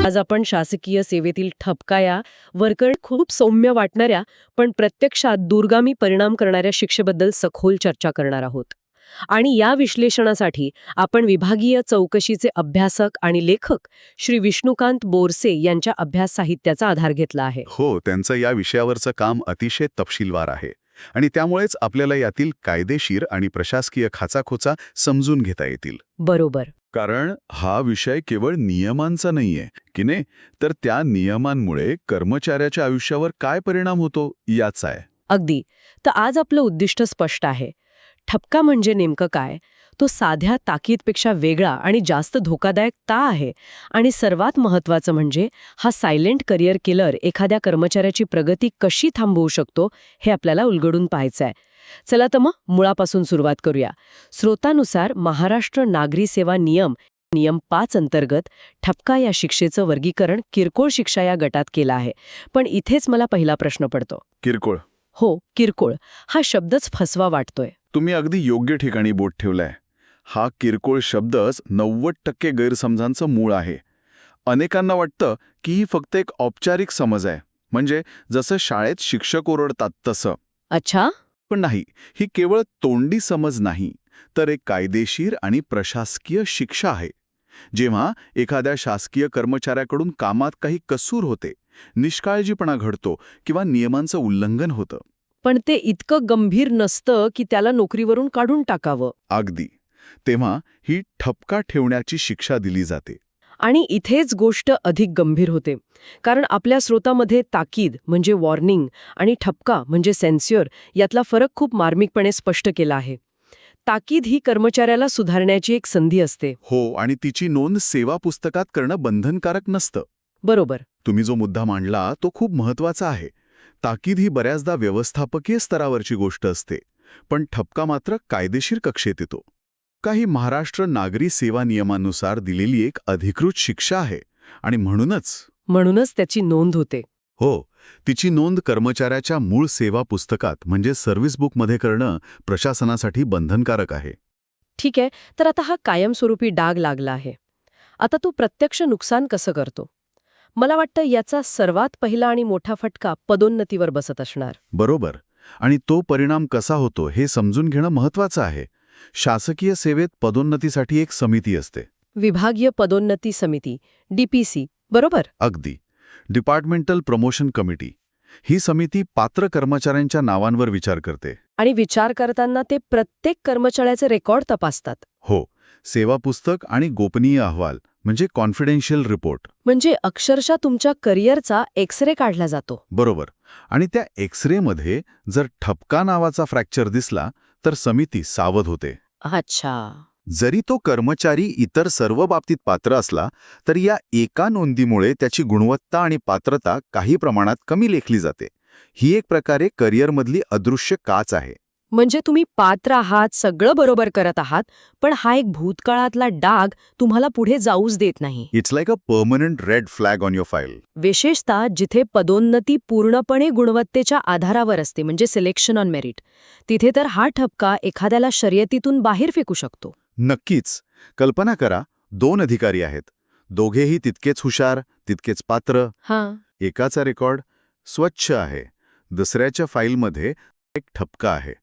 आज आपण शासकीय सेवेतील ठपका या वरकड खूप सौम्य वाटणाऱ्या पण प्रत्यक्षात दूरगामी परिणाम करणाऱ्या शिक्षेबद्दल सखोल चर्चा करणार आहोत. आणि या विश्लेषणासाठी आपण विभागीय चौकशीचे अभ्यासक आणि लेखक श्री विष्णुकांत बोरसे यांच्या अभ्यास साहित्याचा आधार घेतला आहे. हो, त्यांचं या विषयावरचं काम अतिशय तपशीलवार आहे आणि त्यामुळेच आपल्याला यातील कायदेशीर आणि प्रशासकीय खाचाखोचा समजून घेता येतील. बरोबर. कारण हा विषय केवळ नियमांचा नाहीये की नाही, तर त्या नियमांमुळे कर्मचाऱ्याच्या आयुष्यावर काय परिणाम होतो याचा आहे. अगदी. तर आज आपलं उद्दिष्ट स्पष्ट आहे. ठपका म्हणजे नेमकं काय? तो साध्या ताकीदपेक्षा वेगळा आणि जास्त धोकादायक का आहे? आणि सर्वात महत्त्वाचं म्हणजे हा सायलेंट करिअर किलर एखाद्या कर्मचाऱ्याची प्रगती कशी थांबवू शकतो हे आपल्याला उलगडून पाहायचं आहे. चला तर मग मुळापासून सुरुवात करूया. स्रोतानुसार महाराष्ट्र नागरी सेवा नियम 5 अंतर्गत ठपका या शिक्षेचं वर्गीकरण किरकोळ शिक्षा या गटात केलं आहे. पण इथेच मला पहिला प्रश्न पडतो. किरकोळ? हो, किरकोळ हा शब्दच फसवा वाटतोय. तुम्ही अगदी योग्य ठिकाणी बोट ठेवलाय. हा किरकोळ शब्दच 90% गैरसमजांचं मूळ आहे. अनेकांना वाटतं की ही फक्त एक औपचारिक समज आहे, म्हणजे जसं शाळेत शिक्षक ओरडतात तसं. अच्छा. पण नाही, ही केवळ तोंडी समज नाही, तर एक कायदेशीर आणि प्रशासकीय शिक्षा आहे. जेव्हा एखाद्या शासकीय कर्मचाऱ्याकडून कामात काही कसूर होते, निष्काळजीपणा घडतो किंवा नियमांचं उल्लंघन होतं. पण ते इतकं गंभीर नसतं की त्याला नोकरीवरून काढून टाकावं. अगदी. तेव्हा ही ठपका ठेवण्याची शिक्षा दिली जाते. आणि इथेच गोष्ट अधिक गंभीर होते. कारण आपल्या स्रोतामध्ये ताकीद म्हणजे वॉर्निंग आणि ठपका म्हणजे सेन्स्युअर यातला फरक खूप मार्मिकपणे स्पष्ट केला आहे. ताकीद ही कर्मचाऱ्याला सुधारण्याची एक संधी असते. हो, आणि तिची नोंद सेवा पुस्तकात करणं बंधनकारक नसतं. बरोबर. तुम्ही जो मुद्दा मांडला तो खूप महत्वाचा आहे. ताकीद ही बऱ्याचदा व्यवस्थापकीय स्तरावरची गोष्ट असते, पण ठपका मात्र कायदेशीर कक्षेत येतो. काही महाराष्ट्र नागरी सेवा नियमानुसार दिलेली एक अधिकृत शिक्षा आहे आणि म्हणूनच त्याची नोंद होते. हो, तिची नोंद कर्मचाऱ्याच्या मूळ सेवा पुस्तकात म्हणजे सर्व्हिस बुकमध्ये करणं प्रशासनासाठी बंधनकारक आहे. ठीक आहे. तर आता हा कायमस्वरूपी डाग लागला आहे. आता तो प्रत्यक्ष नुकसान कसं करतो? मला वाटतं याचा सर्वात पहिला आणि मोठा फटका पदोन्नतीवर बसत असणार. बरोबर. आणि तो परिणाम कसा होतो हे समजून घेणं महत्वाचं आहे. शासकीय सेवेत पदोन्नतीसाठी एक समिती असते. विभागीय पदोन्नती समिती, DPC, बरोबर? अगदी. Departmental promotion committee. ही समिती पात्र कर्मचाऱ्यांच्या नावांवर विचार करते. आणि विचार करताना ते प्रत्येक कर्मचाऱ्याचे रेकॉर्ड तपासतात. हो, सेवा पुस्तक आणि गोपनीय अहवाल म्हणजे कॉन्फिडेन्शियल रिपोर्ट. म्हणजे अक्षरशः तुमच्या करिअरचा एक्सरे काढला जातो. बरोबर. आणि त्या एक्सरेमध्ये जर ठपका नावाचा फ्रॅक्चर दिसला तर समिती सावध होते. अच्छा. जरी तो कर्मचारी इतर सर्व बाबतीत पात्र असला तरी या एका नोंदीमुळे त्याची गुणवत्ता आणि पात्रता काही प्रमाणात कमी लेखली जाते. ही एक प्रकारे करिअरमधली अदृश्य काच आहे. म्हणजे तुम्ही पात्र आहात, सगळं बरोबर करत आहात, पण हा एक भूतकाळातला डाग तुम्हाला पुढे जाऊच देत नाही. It's like a permanent red flag on your file. विशेषतः जिथे पदोन्नती पूर्णपणे गुणवत्तेच्या आधारावर असते, म्हणजे सिलेक्शन ऑन मेरिट, तिथे तर हा ठपका एखाद्याला शर्यतीतून बाहेर फेकू शकतो. नक्कीच. कल्पना करा, 2 अधिकारी आहेत. दोघेही तितकेच हुशार, तितकेच पात्र. हां. एकाचा रेकॉर्ड स्वच्छ आहे, दुसऱ्याच्या फाईलमध्ये एक ठपका आहे.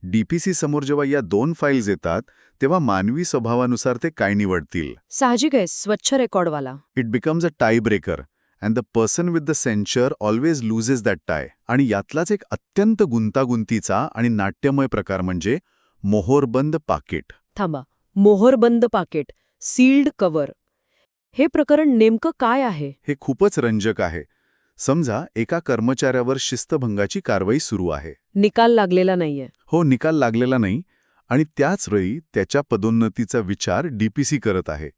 DPC समोर जेव्हा या 2 फाईल्स येतात तेव्हा मानवी स्वभावानुसार ते काय निवडतील? साहजिक आहे, स्वच्छ रेकॉर्डवाला. It becomes a tie breaker and the person with the century always loses that tie. आणि यातलाच एक अत्यंत गुंतागुंतीचा आणि नाट्यमय प्रकार म्हणजे मोहोरबंद पाकिट. थांबा, मोहरबंद पाकिट, सील्ड कव्हर. हे प्रकरण नेमकं काय आहे? हे खूपच रंजक आहे. समजा एका कर्मचाऱ्यावर शिस्तभंगाची कारवाई सुरू आहे. निकाल लागलेला नाहीये. हो, निकाल लागलेला नाही आणि त्याच वेळी त्याच्या पदोन्नतीचा विचार DPC करत आहे.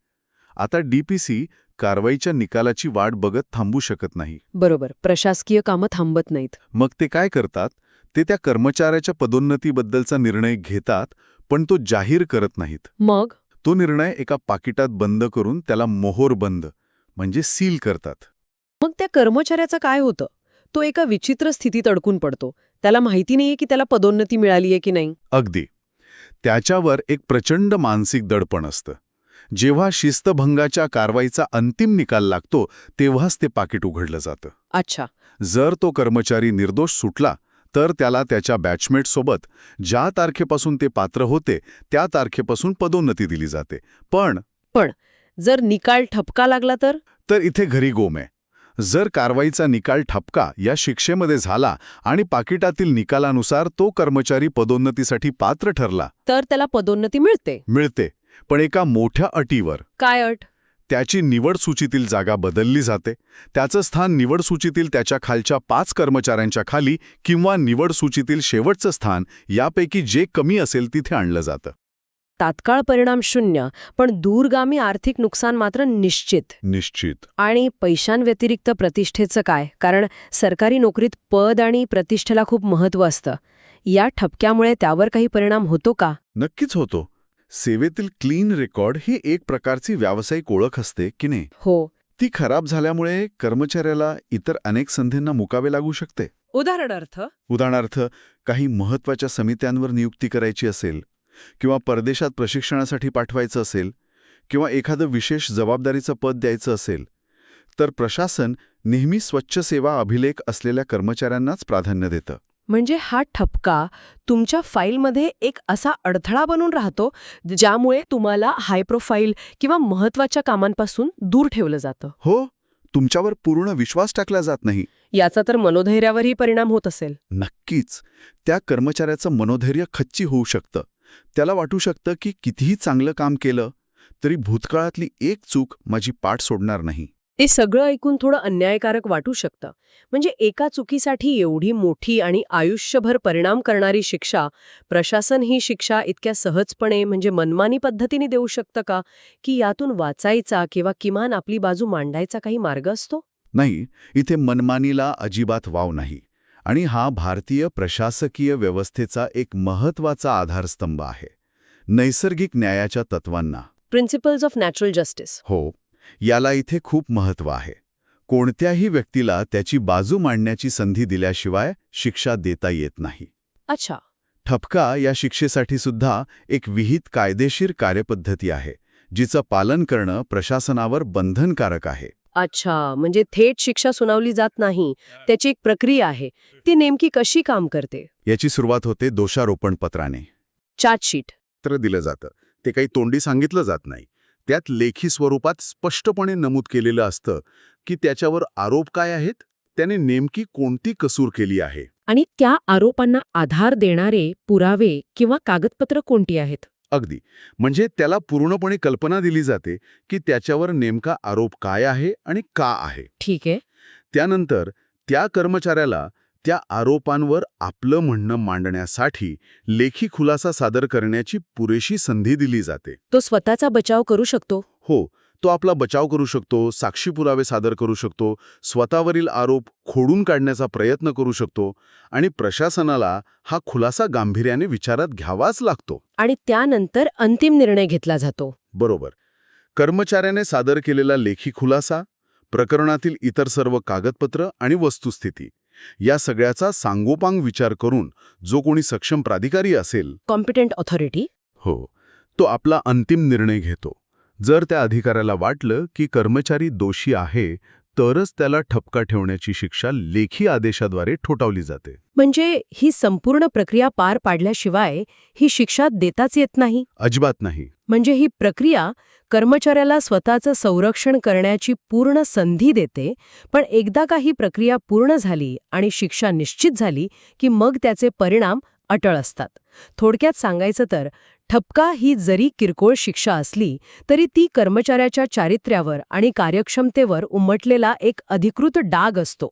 आता DPC कारवाईच्या निकालाची वाट बघत थांबू शकत नाही. बरोबर. प्रशासकीय कामं थांबत नाहीत. मग ते काय करतात? ते त्या कर्मचाऱ्याच्या पदोन्नतीबद्दलचा निर्णय घेतात, पण तो जाहीर करत नाहीत. मग तो निर्णय एका पाकिटात बंद करून त्याला मोहोरबंद म्हणजे सील करतात. मग त्या कर्मचाऱ्याचं काय होतं? तो एका विचित्र स्थितीत अडकून पडतो. त्याला माहिती नाहीये की त्याला पदोन्नती मिळालीये की नाही. अगदी. त्याच्यावर एक प्रचंड मानसिक दडपण असतं. जेव्हा शिस्तभंगाच्या कारवाईचा अंतिम निकाल लागतो तेव्हाच ते पाकीट उघडलं जातं. अच्छा. जर तो कर्मचारी निर्दोष सुटला तर त्याला त्याच्या बॅचमेटसोबत ज्या तारखेपासून ते पात्र होते त्या तारखेपासून पदोन्नती दिली जाते. पण जर निकाल ठपका लागला तर इथे घरी गोम आहे. जर कारवाईचा निकाल ठपका या शिक्षेमध्ये झाला आणि पाकिटातील निकालानुसार तो कर्मचारी पदोन्नतीसाठी पात्र ठरला तर त्याला पदोन्नती मिळते, पण एका मोठ्या अटीवर. काय अट? त्याची निवड सूचीतील जागा बदलली जाते. त्याचं स्थान निवड सूचीतील त्याच्या खालच्या 5 कर्मचाऱ्यांच्या खाली किंवा निवड सूचीतील शेवटचं स्थान यापैकी जे कमी असेल तिथे आणलं जातं. तात्काळ परिणाम 0, पण दूरगामी आर्थिक नुकसान मात्र निश्चित. आणि पैशांव्यतिरिक्त प्रतिष्ठेचं काय? कारण सरकारी नोकरीत पद आणि प्रतिष्ठेला खूप महत्त्व असतं. या ठपक्यामुळे त्यावर काही परिणाम होतो का? नक्कीच होतो. सेवेतील क्लीन रेकॉर्ड ही एक प्रकारची व्यावसायिक ओळख असते की नाही? हो. ती खराब झाल्यामुळे कर्मचाऱ्याला इतर अनेक संधींना मुकावे लागू शकते. उदाहरणार्थ काही महत्त्वाच्या समित्यांवर नियुक्ती करायची असेल किंवा परदेशात प्रशिक्षणासाठी पाठवायचं असेल किंवा एखादं विशेष जबाबदारीचं पद द्यायचं असेल तर प्रशासन नेहमी स्वच्छ सेवा अभिलेख असलेल्या कर्मचाऱ्यांनाच प्राधान्य देतं. म्हणजे हा ठपका तुमच्या फाईलमध्ये एक असा अडथळा बनून राहतो ज्यामुळे तुम्हाला हाय प्रोफाईल किंवा महत्त्वाच्या कामांपासून दूर ठेवलं जातं. हो, तुमच्यावर पूर्ण विश्वास टाकला जात नाही. याचा तर मनोधैर्यावरही परिणाम होत असेल. नक्कीच. त्या कर्मचाऱ्याचं मनोधैर्य खच्ची होऊ शकतं. त्याला वाटू शकतं की कितीही चांगलं काम केलं तरी भूतकाळातली एक चूक माझी पाठ सोडणार नाही. ते सगळं ऐकून थोडं अन्यायकारक वाटू शकतं. म्हणजे एका चुकीसाठी एवढी मोठी आणि आयुष्यभर परिणाम करणारी शिक्षा प्रशासन ही शिक्षा इतक्या सहजपणे म्हणजे मनमानी पद्धतीने देऊ शकतं का? की यातून वाचायचा किंवा किमान आपली बाजू मांडायचा काही मार्ग असतो? नाही, इथे मनमानीला अजिबात वाव नाही. आणि हा भारतीय प्रशासकीय व्यवस्थेचा एक महत्त्वाचा आधारस्तंभ आहे. नैसर्गिक न्यायाच्या तत्वांना, प्रिन्सिपल्स ऑफ नॅचरल जस्टिस. हो, याला इथे खूप महत्त्व आहे. कोणत्याही व्यक्तीला त्याची बाजू मांडण्याची संधी दिल्याशिवाय शिक्षा देता येत नाही. अच्छा. ठपका या शिक्षेसाठी सुद्धा एक विहित कायदेशीर कार्यपद्धती आहे, जिचं पालन करणं प्रशासनावर बंधनकारक आहे. अच्छा, म्हणजे थेट शिक्षा सुनावली जात नाही, त्याची एक प्रक्रिया आहे. ती नेमकी कशी काम करते? याची सुरुवात होते दोषारोपण पत्राने. चार्जशीट. पत्र दिलं जातं. ते काही तोंडी सांगितलं जात नाही. त्यात लेखी स्वरूपात स्पष्टपणे नमूद केलेलं असतं की त्याच्यावर आरोप काय आहेत, त्याने नेमकी कोणती कसूर केली आहे. आणि त्या आरोपांना आधार देणारे पुरावे किंवा कागदपत्र कोणती आहेत? अगदी. म्हणजे त्याला पूर्णपणे कल्पना दिली जाते की त्याच्यावर नेमका आरोप काय आहे आणि का आहे. ठीक आहे. त्यानंतर त्या कर्मचाऱ्याला त्या आरोपांवर आपलं म्हणणं मांडण्यासाठी लेखी खुलासा सादर करण्याची पुरेशी संधी दिली जाते. तो स्वतःचा बचाव करू शकतो? हो, तो आपला बचाव करू शकतो, साक्षी पुरावे सादर करू शकतो, स्वतःवरील आरोप खोडून काढण्याचा प्रयत्न करू शकतो आणि प्रशासनाला हा खुलासा गांभीर्याने विचारात घ्यावाच लागतो. आणि त्यानंतर अंतिम निर्णय घेतला जातो. बरोबर. कर्मचाऱ्याने सादर केलेला लेखी खुलासा, प्रकरणातील इतर सर्व कागदपत्र आणि वस्तुस्थिती या सगळ्याचा सांगोपांग विचार करून जो कोणी सक्षम प्राधिकारी असेल, कॉम्पिटंट ऑथॉरिटी, हो, तो आपला अंतिम निर्णय घेतो. जर त्या अधिकाऱ्याला वाटलं की कर्मचारी दोषी आहे तरच त्याला ठपका ठेवण्याची शिक्षा लेखी आदेशाद्वारे ठोठावली जाते. म्हणजे ही संपूर्ण प्रक्रिया पार पाडल्याशिवाय ही शिक्षा देताच येत नाही? अजिबात नाही. म्हणजे ही प्रक्रिया कर्मचाऱ्याला स्वतःचं संरक्षण करण्याची पूर्ण संधी देते, पण एकदा का ही प्रक्रिया पूर्ण झाली आणि शिक्षा निश्चित झाली की मग त्याचे परिणाम अटळ असतात. थोडक्यात सांगायचं तर ठपका ही जरी किरकोळ शिक्षा असली तरी ती कर्मचाऱ्याच्या चारित्र्यावर आणि कार्यक्षमतेवर उमटलेला एक अधिकृत डाग असतो.